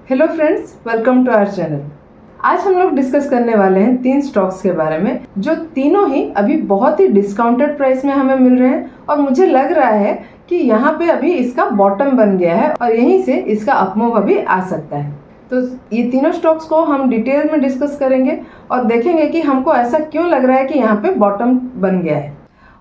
Hello friends, welcome to our channel. आज हम लोग डिस्कस करने वाले हैं 3 स्टॉक्स के बारे में जो तीनों ही अभी बहुत ही डिस्काउंटेड प्राइस में हमें मिल रहे हैं और मुझे लग रहा है कि यहाँ पे अभी इसका बॉटम बन गया है और यहीं से इसका अपमूव अभी आ सकता है। तो ये तीनों स्टॉक्स को हम डिटेल में डिस्कस करेंगे और देखेंगे कि हमको ऐसा क्यों लग रहा है कि यहाँ पे बॉटम बन गया है।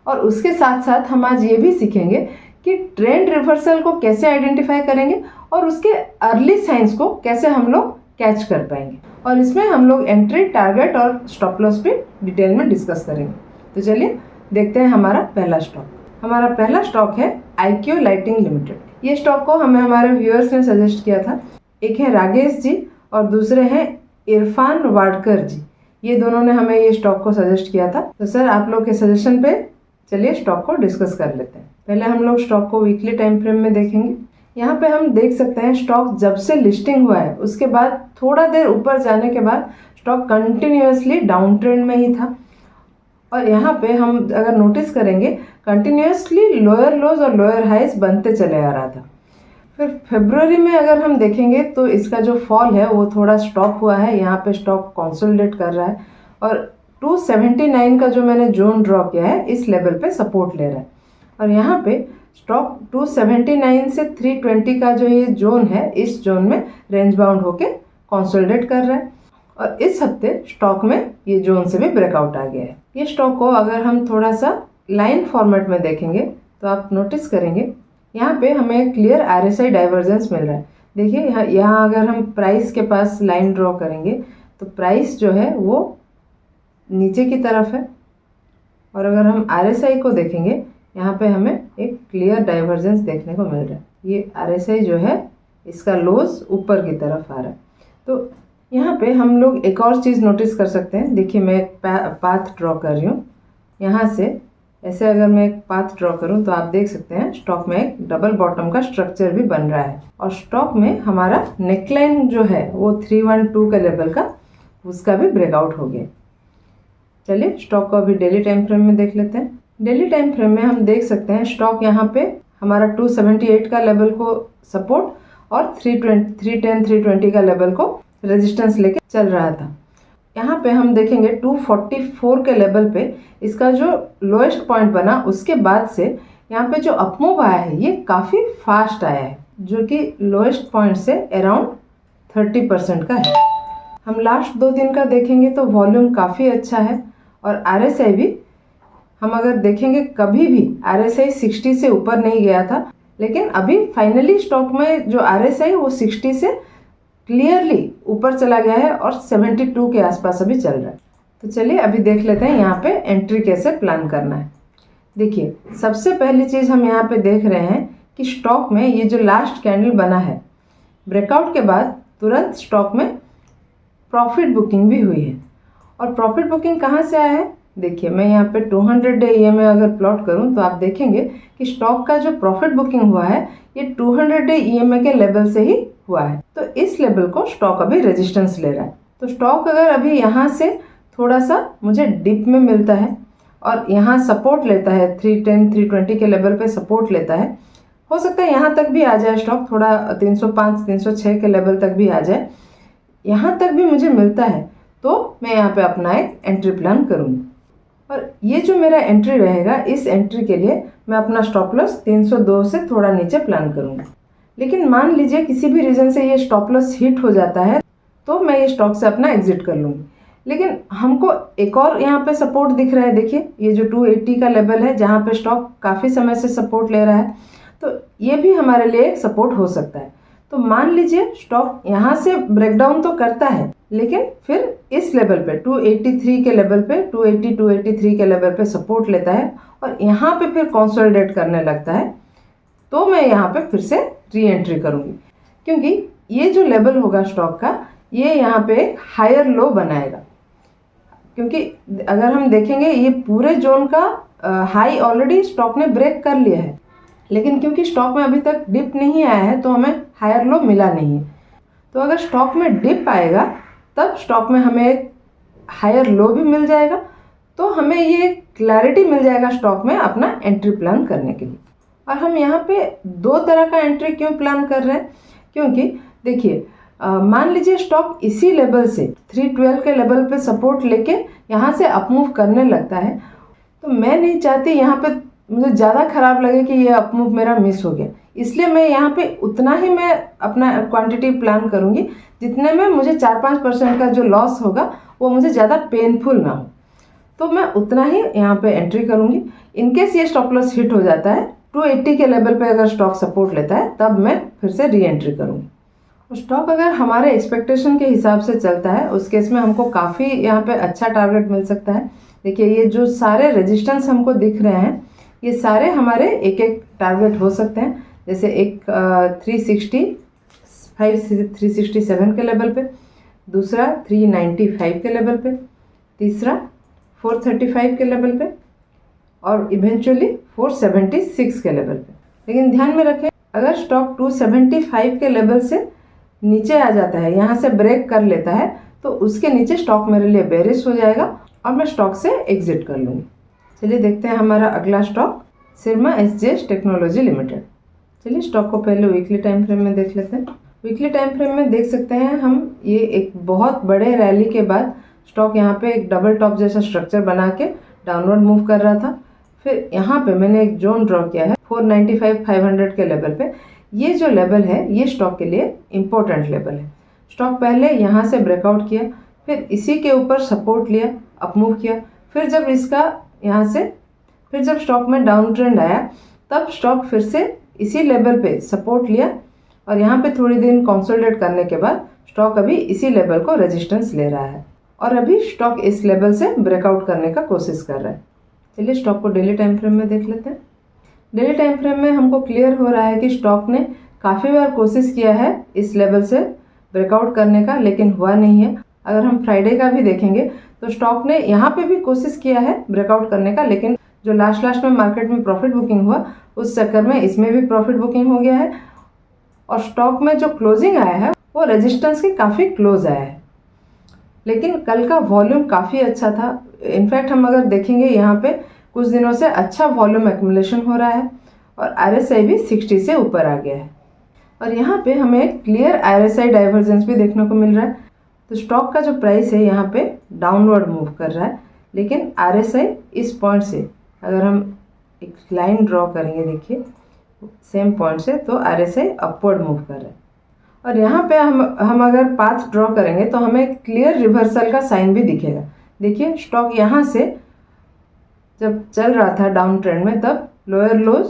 और उसके साथ साथ हम आज ये भी सीखेंगे कि ट्रेंड रिवर्सल को कैसे आइडेंटिफाई करेंगे और उसके अर्ली साइंस को कैसे हम लोग कैच कर पाएंगे। और इसमें हम लोग एंट्री, टारगेट और स्टॉप लॉस भी डिटेल में डिस्कस करेंगे। तो चलिए देखते हैं हमारा पहला स्टॉक। हमारा पहला स्टॉक है IQ लाइटिंग लिमिटेड। ये स्टॉक को हमें हमारे व्यूअर्स ने सजेस्ट किया था। एक है राकेश जी और दूसरे हैं इरफान वाडकर जी। ये दोनों ने हमें ये स्टॉक को सजेस्ट किया था। तो सर, आप लोग के सजेशन पे चलिए स्टॉक को डिस्कस कर लेते हैं। पहले हम लोग स्टॉक को वीकली टाइम फ्रेम में देखेंगे। यहाँ पे हम देख सकते हैं स्टॉक जब से लिस्टिंग हुआ है उसके बाद थोड़ा देर ऊपर जाने के बाद स्टॉक कंटिन्यूअसली डाउन ट्रेंड में ही था। और यहाँ पे हम अगर नोटिस करेंगे कंटिन्यूअसली लोअर लोज और लोअर हाइज बनते चले आ रहा था। फिर फरवरी में अगर हम देखेंगे तो इसका जो फॉल है वो थोड़ा स्टॉप हुआ है। यहाँ पे स्टॉक कंसोलिडेट कर रहा है और 279 का जो मैंने जोन ड्रॉ किया है इस लेवल पे सपोर्ट ले रहा है। और यहाँ पे स्टॉक 279 से 320 का जो ये जोन है इस जोन में रेंज बाउंड होके कंसोलिडेट कर रहा है। और इस हफ्ते स्टॉक में ये जोन से भी ब्रेकआउट आ गया है। ये स्टॉक को अगर हम थोड़ा सा लाइन फॉर्मेट में देखेंगे तो आप नोटिस करेंगे यहाँ पे हमें क्लियर RSI डाइवर्जेंस मिल रहा है। देखिए यहाँ अगर हम प्राइस के पास लाइन ड्रॉ करेंगे तो प्राइस जो है वो नीचे की तरफ है और अगर हम RSI को देखेंगे यहाँ पे हमें एक क्लियर डाइवर्जेंस देखने को मिल रहा है। ये RSI जो है इसका लोज ऊपर की तरफ आ रहा है। तो यहाँ पे हम लोग एक और चीज़ नोटिस कर सकते हैं। देखिए मैं एक पाथ ड्रॉ कर रही हूँ। यहाँ से ऐसे अगर मैं एक पाथ ड्रॉ करूँ तो आप देख सकते हैं स्टॉक में एक डबल बॉटम का स्ट्रक्चर भी बन रहा है और स्टॉक में हमारा नेकलाइन जो है वो 312 के लेवल का उसका भी ब्रेकआउट हो गया। चलिए स्टॉक को अभी डेली टाइम फ्रेम में देख लेते हैं। डेली टाइम फ्रेम में हम देख सकते हैं स्टॉक यहाँ पे हमारा 278 का लेवल को सपोर्ट और 310 का लेवल को रेजिस्टेंस लेके चल रहा था। यहाँ पे हम देखेंगे 244 के लेवल पे इसका जो लोएस्ट पॉइंट बना उसके बाद से यहाँ पे जो अपमूव आया है ये काफ़ी फास्ट आया है जो कि लोएस्ट पॉइंट से अराउंड 30% का है। हम लास्ट 2 दिन का देखेंगे तो वॉल्यूम काफ़ी अच्छा है और RSI भी हम अगर देखेंगे कभी भी RSI 60 से ऊपर नहीं गया था, लेकिन अभी फाइनली स्टॉक में जो RSI वो 60 से क्लियरली ऊपर चला गया है और 72 के आसपास अभी चल रहा है। तो चलिए अभी देख लेते हैं यहाँ पे एंट्री कैसे प्लान करना है। देखिए सबसे पहली चीज़ हम यहाँ पे देख रहे हैं कि स्टॉक में ये जो लास्ट कैंडल बना है ब्रेकआउट के बाद तुरंत स्टॉक में प्रॉफिट बुकिंग भी हुई है। और प्रॉफिट बुकिंग कहाँ से आया है? देखिए मैं यहाँ पे 200 डे EMA अगर प्लॉट करूँ तो आप देखेंगे कि स्टॉक का जो प्रॉफिट बुकिंग हुआ है ये 200 डे EMA के लेवल से ही हुआ है। तो इस लेवल को स्टॉक अभी रेजिस्टेंस ले रहा है। तो स्टॉक अगर अभी यहाँ से थोड़ा सा मुझे डिप में मिलता है और यहाँ सपोर्ट लेता है 310 320 के लेवल पे सपोर्ट लेता है, हो सकता है यहाँ तक भी आ जाए स्टॉक, थोड़ा 305 306 के लेवल तक भी आ जाए। यहाँ तक भी मुझे मिलता है तो मैं यहाँ पे अपना एक एंट्री प्लान करूँगी। और ये जो मेरा एंट्री रहेगा इस एंट्री के लिए मैं अपना स्टॉप लॉस 302 से थोड़ा नीचे प्लान करूँगा। लेकिन मान लीजिए किसी भी रीज़न से ये स्टॉप लॉस हिट हो जाता है तो मैं ये स्टॉक से अपना एग्जिट कर लूँगी। लेकिन हमको एक और यहाँ पे सपोर्ट दिख रहा है। देखिए ये जो 280 का लेवल है जहाँ पे स्टॉक काफ़ी समय से सपोर्ट ले रहा है, तो ये भी हमारे लिए एक सपोर्ट हो सकता है। तो मान लीजिए स्टॉक यहाँ से ब्रेकडाउन तो करता है लेकिन फिर इस लेवल पे 283 के लेवल पे 280 283 के लेवल पे सपोर्ट लेता है और यहाँ पे फिर कंसोलिडेट करने लगता है, तो मैं यहाँ पे फिर से री एंट्री करूँगी। क्योंकि ये जो लेवल होगा स्टॉक का ये यहाँ पे एक हायर लो बनाएगा। क्योंकि अगर हम देखेंगे ये पूरे जोन का हाई ऑलरेडी स्टॉक ने ब्रेक कर लिया है, लेकिन क्योंकि स्टॉक में अभी तक डिप नहीं आया है तो हमें हायर लो मिला नहीं है। तो अगर स्टॉक में डिप आएगा तब स्टॉक में हमें एक हायर लो भी मिल जाएगा, तो हमें ये क्लैरिटी मिल जाएगा स्टॉक में अपना एंट्री प्लान करने के लिए। और हम यहाँ पे 2 तरह का एंट्री क्यों प्लान कर रहे हैं? क्योंकि देखिए मान लीजिए स्टॉक इसी लेवल से 312 के लेवल पे सपोर्ट लेके यहाँ से अपमूव करने लगता है, तो मैं नहीं चाहती यहाँ पे मुझे ज़्यादा ख़राब लगे कि ये अपमूव मेरा मिस हो गया। इसलिए मैं यहाँ पे उतना ही मैं अपना क्वांटिटी प्लान करूँगी जितने में मुझे 4-5% का जो लॉस होगा वो मुझे ज़्यादा पेनफुल ना हो, तो मैं उतना ही यहाँ पे एंट्री करूँगी। इनकेस ये स्टॉप लॉस हिट हो जाता है 280 के लेवल पे, अगर स्टॉक सपोर्ट लेता है, तब मैं फिर से री एंट्री करूँगी। स्टॉक अगर हमारे एक्सपेक्टेशन के हिसाब से चलता है उस केस में हमको काफ़ी यहाँ पे अच्छा टारगेट मिल सकता है। देखिए ये जो सारे रेजिस्टेंस हमको दिख रहे हैं ये सारे हमारे एक एक टारगेट हो सकते हैं। जैसे एक 367 के लेवल पे, दूसरा 395 के लेवल पे, तीसरा 435 के लेवल पे और इवेंचुअली 476 के लेवल पे। लेकिन ध्यान में रखें अगर स्टॉक 275 के लेवल से नीचे आ जाता है, यहाँ से ब्रेक कर लेता है, तो उसके नीचे स्टॉक मेरे लिए बेरिश हो जाएगा और मैं स्टॉक से एग्जिट कर लूँगी। चलिए देखते हैं हमारा अगला स्टॉक सिरमा एसजीएस टेक्नोलॉजी लिमिटेड। चलिए स्टॉक को पहले वीकली टाइम फ्रेम में देख लेते हैं। वीकली टाइम फ्रेम में देख सकते हैं हम ये एक बहुत बड़े रैली के बाद स्टॉक यहाँ पे एक डबल टॉप जैसा स्ट्रक्चर बना के डाउनवर्ड मूव कर रहा था। फिर यहाँ पे मैंने एक जोन ड्रॉ किया है 495-500 के लेवल पे। ये जो लेवल है ये स्टॉक के लिए इम्पोर्टेंट लेवल है। स्टॉक पहले यहाँ से ब्रेकआउट किया, फिर इसी के ऊपर सपोर्ट लिया, अपमूव किया, फिर जब इसका यहाँ से फिर जब स्टॉक में डाउन ट्रेंड आया तब स्टॉक फिर से इसी लेवल पे सपोर्ट लिया और यहाँ पे थोड़ी दिन कंसोलिडेट करने के बाद स्टॉक अभी इसी लेवल को रेजिस्टेंस ले रहा है और अभी स्टॉक इस लेवल से ब्रेकआउट करने का कोशिश कर रहा है। चलिए स्टॉक को डेली टाइम फ्रेम में देख लेते हैं। डेली टाइम फ्रेम में हमको क्लियर हो रहा है कि स्टॉक ने काफ़ी बार कोशिश किया है इस लेवल से ब्रेकआउट करने का, लेकिन हुआ नहीं है। अगर हम फ्राइडे का भी देखेंगे तो स्टॉक ने यहाँ पे भी कोशिश किया है ब्रेकआउट करने का, लेकिन जो लास्ट में मार्केट में प्रॉफिट बुकिंग हुआ उस चक्कर में इसमें भी प्रॉफिट बुकिंग हो गया है और स्टॉक में जो क्लोजिंग आया है वो रेजिस्टेंस के काफ़ी क्लोज आया है। लेकिन कल का वॉल्यूम काफ़ी अच्छा था। इनफैक्ट हम अगर देखेंगे यहाँ पे कुछ दिनों से अच्छा वॉल्यूम एक्युमुलेशन हो रहा है और RSI भी 60 से ऊपर आ गया है और यहाँ पे हमें क्लियर RSI डाइवर्जेंस भी देखने को मिल रहा है। तो स्टॉक का जो प्राइस है यहाँ पे डाउनवर्ड मूव कर रहा है, लेकिन RSI इस पॉइंट से अगर हम एक लाइन ड्रॉ करेंगे, देखिए सेम पॉइंट से, तो RSI अपवर्ड मूव कर रहा है और यहाँ पे हम अगर पाथ ड्रॉ करेंगे तो हमें क्लियर रिवर्सल का साइन भी दिखेगा। देखिए स्टॉक यहाँ से जब चल रहा था डाउन ट्रेंड में तब लोअर लोज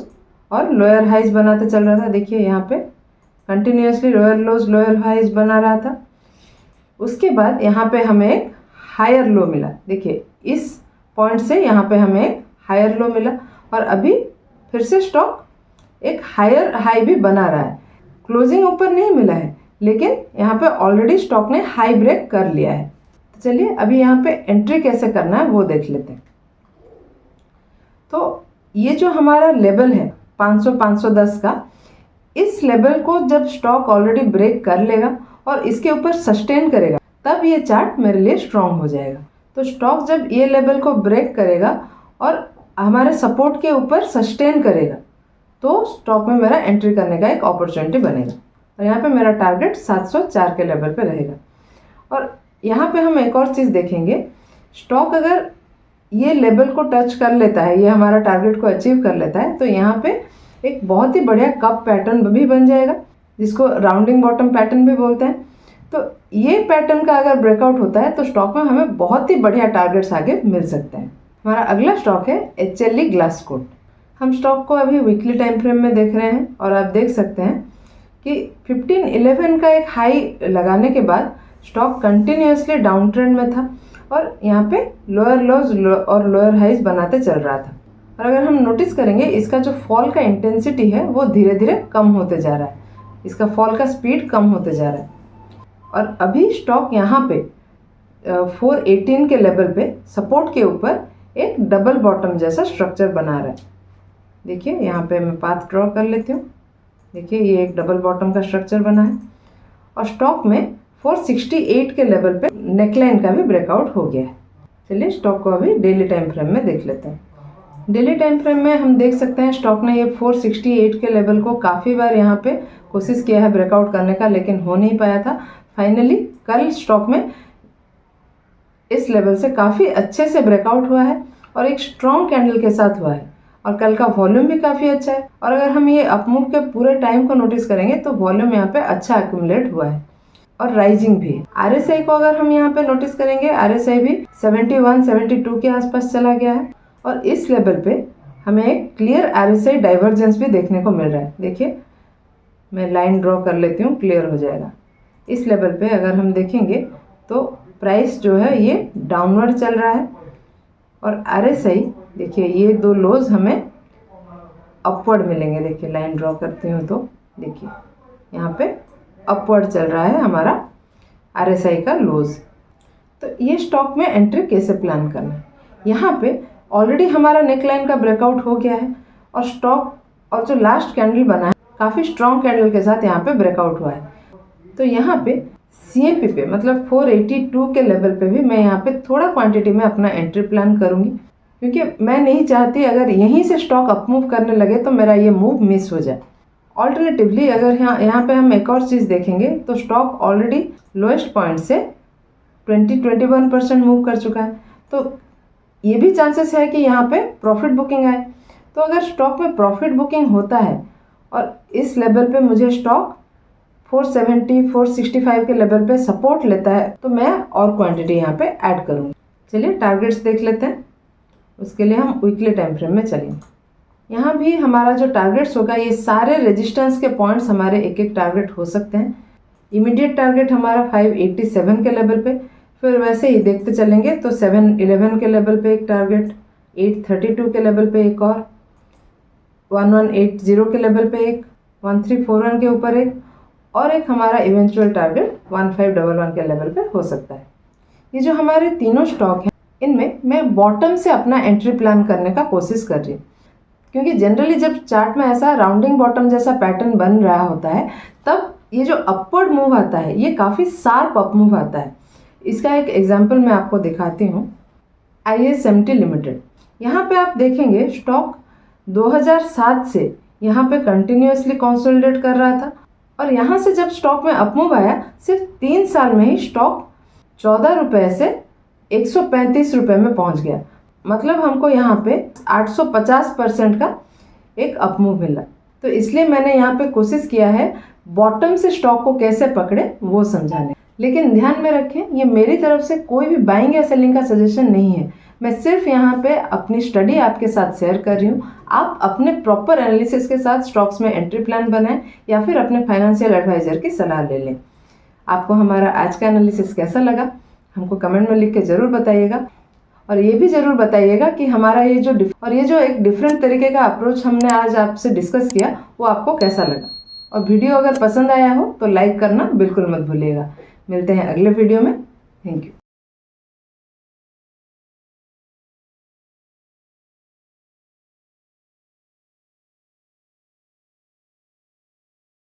और लोअर हाइज बनाते चल रहा था। देखिए यहाँ पे continuously lower lows lower highs बना रहा था। उसके बाद यहाँ पे हमें एक हायर लो मिला। देखिए इस पॉइंट से यहाँ पे हमें एक हायर लो मिला और अभी फिर से स्टॉक एक हायर हाई भी बना रहा है। क्लोजिंग ऊपर नहीं मिला है, लेकिन यहाँ पे ऑलरेडी स्टॉक ने हाई ब्रेक कर लिया है। तो चलिए अभी यहाँ पे एंट्री कैसे करना है वो देख लेते हैं। तो ये जो हमारा लेवल है 500-510 का, इस लेवल को जब स्टॉक ऑलरेडी ब्रेक कर लेगा और इसके ऊपर सस्टेन करेगा तब ये चार्ट मेरे लिए स्ट्रॉन्ग हो जाएगा। तो स्टॉक जब ये लेवल को ब्रेक करेगा और हमारे सपोर्ट के ऊपर सस्टेन करेगा तो स्टॉक में मेरा एंट्री करने का एक अपॉर्चुनिटी बनेगा और यहाँ पे मेरा टारगेट 704 के लेवल पे रहेगा। और यहाँ पे हम एक और चीज़ देखेंगे, स्टॉक अगर ये लेवल को टच कर लेता है, ये हमारा टारगेट को अचीव कर लेता है, तो यहाँ पे एक बहुत ही बढ़िया कप पैटर्न भी बन जाएगा जिसको राउंडिंग बॉटम पैटर्न भी बोलते हैं। तो ये पैटर्न का अगर ब्रेकआउट होता है तो स्टॉक में हमें बहुत ही बढ़िया टारगेट्स आगे मिल सकते हैं। हमारा अगला स्टॉक है HLE ग्लासकोट। हम स्टॉक को अभी वीकली टाइम फ्रेम में देख रहे हैं और आप देख सकते हैं कि 1511 का एक हाई लगाने के बाद स्टॉक कंटिन्यूसली डाउन ट्रेंड में था और यहाँ पे लोअर लोज और लोअर हाइज बनाते चल रहा था। और अगर हम नोटिस करेंगे इसका जो फॉल का इंटेंसिटी है वो धीरे धीरे कम होते जा रहा है, इसका फॉल का स्पीड कम होते जा रहा है और अभी स्टॉक यहाँ पे 418 के लेवल पे सपोर्ट के ऊपर एक डबल बॉटम जैसा स्ट्रक्चर बना रहा है। देखिए यहाँ पे मैं पाथ ड्रॉ कर लेती हूँ। देखिए ये एक डबल बॉटम का स्ट्रक्चर बना है और स्टॉक में 468 के लेवल पे नेकलाइन का भी ब्रेकआउट हो गया है। चलिए स्टॉक को अभी डेली टाइम फ्रेम में देख लेते हैं। डेली टाइम फ्रेम में हम देख सकते हैं स्टॉक ने ये 468 के लेवल को काफ़ी बार यहाँ पे कोशिश किया है ब्रेकआउट करने का, लेकिन हो नहीं पाया था। फाइनली कल स्टॉक में इस लेवल से काफ़ी अच्छे से ब्रेकआउट हुआ है और एक स्ट्रॉन्ग कैंडल के साथ हुआ है और कल का वॉल्यूम भी काफ़ी अच्छा है। और अगर हम ये अपमूव के पूरे टाइम को नोटिस करेंगे तो वॉल्यूम यहाँ पे अच्छा एक्यूमुलेट हुआ है और राइजिंग भी। RSI को अगर हम यहाँ पे नोटिस करेंगे, RSI भी 71-72 के आसपास चला गया है और इस लेवल पे हमें एक क्लियर RSI डाइवर्जेंस भी देखने को मिल रहा है। देखिए, मैं लाइन ड्रॉ कर लेती हूँ, क्लियर हो जाएगा। इस लेवल पे अगर हम देखेंगे तो प्राइस जो है ये डाउनवर्ड चल रहा है और RSI देखिए ये दो लोज हमें अपवर्ड मिलेंगे। देखिए लाइन ड्रॉ करती हूँ तो देखिए यहाँ पे अपवर्ड चल रहा है हमारा RSI का लोज। तो ये स्टॉक में एंट्री कैसे प्लान करना है, यहाँ पे ऑलरेडी हमारा नेक लाइन का ब्रेकआउट हो गया है और स्टॉक और जो लास्ट कैंडल बना है काफ़ी स्ट्रॉन्ग कैंडल के साथ यहाँ पे ब्रेकआउट हुआ है। तो यहाँ पे CMP पे मतलब 482 के लेवल पे भी मैं यहाँ पे थोड़ा क्वांटिटी में अपना एंट्री प्लान करूँगी, क्योंकि मैं नहीं चाहती अगर यहीं से स्टॉक अप मूव करने लगे तो मेरा ये मूव मिस हो जाए। ऑल्टरनेटिवली अगर यहाँ पे हम एक और चीज़ देखेंगे तो स्टॉक ऑलरेडी लोएस्ट पॉइंट से 20-21% मूव कर चुका है, तो ये भी चांसेस है कि यहाँ पे प्रॉफिट बुकिंग आए। तो अगर स्टॉक में प्रॉफिट बुकिंग होता है और इस लेवल पे मुझे स्टॉक 470-465 के लेवल पे सपोर्ट लेता है तो मैं और क्वांटिटी यहाँ पे ऐड करूँगी। चलिए टारगेट्स देख लेते हैं, उसके लिए हम वीकली टाइम फ्रेम में चलेंगे। यहाँ भी हमारा जो टारगेट्स होगा ये सारे रेजिस्टेंस के पॉइंट्स हमारे एक एक टारगेट हो सकते हैं। इमीडिएट टारगेट हमारा 587 के लेवल पे, फिर वैसे ही देखते चलेंगे तो 711 के लेवल पे एक टारगेट, 832 के लेवल पे एक और, 1180 के लेवल पे एक, 1341 के ऊपर एक और एक हमारा इवेंचुअल टारगेट 1511 के लेवल पे हो सकता है। ये जो हमारे तीनों स्टॉक हैं इनमें मैं बॉटम से अपना एंट्री प्लान करने का कोशिश कर रही हूँ, क्योंकि जनरली जब चार्ट में ऐसा राउंडिंग बॉटम जैसा पैटर्न बन रहा होता है तब ये जो अपवर्ड मूव आता है ये काफ़ी शार्प अप मूव आता है। इसका एक एग्जांपल मैं आपको दिखाती हूँ। ISMT लिमिटेड, यहाँ पे आप देखेंगे स्टॉक 2007 से यहाँ पे कंटिन्यूसली कंसोलिडेट कर रहा था और यहाँ से जब स्टॉक में अपमूव आया सिर्फ 3 साल में ही स्टॉक 14 रुपये से 135 रुपये में पहुँच गया। मतलब हमको यहाँ पे 850% का एक अपमूव मिला। तो इसलिए मैंने यहाँ पे कोशिश किया है बॉटम से स्टॉक को कैसे पकड़े वो समझाने। लेकिन ध्यान में रखें ये मेरी तरफ से कोई भी बाइंग या सेलिंग का सजेशन नहीं है, मैं सिर्फ यहाँ पे अपनी स्टडी आपके साथ शेयर कर रही हूँ। आप अपने प्रॉपर एनालिसिस के साथ स्टॉक्स में एंट्री प्लान बनाएं या फिर अपने फाइनेंशियल एडवाइज़र की सलाह ले लें। आपको हमारा आज का एनालिसिस कैसा लगा हमको कमेंट में लिख के ज़रूर बताइएगा और ये भी ज़रूर बताइएगा कि हमारा ये जो एक डिफरेंट तरीके का अप्रोच हमने आज आपसे डिस्कस किया वो आपको कैसा लगा। और वीडियो अगर पसंद आया हो तो लाइक करना बिल्कुल मत भूलिएगा। मिलते हैं अगले वीडियो में। Thank you.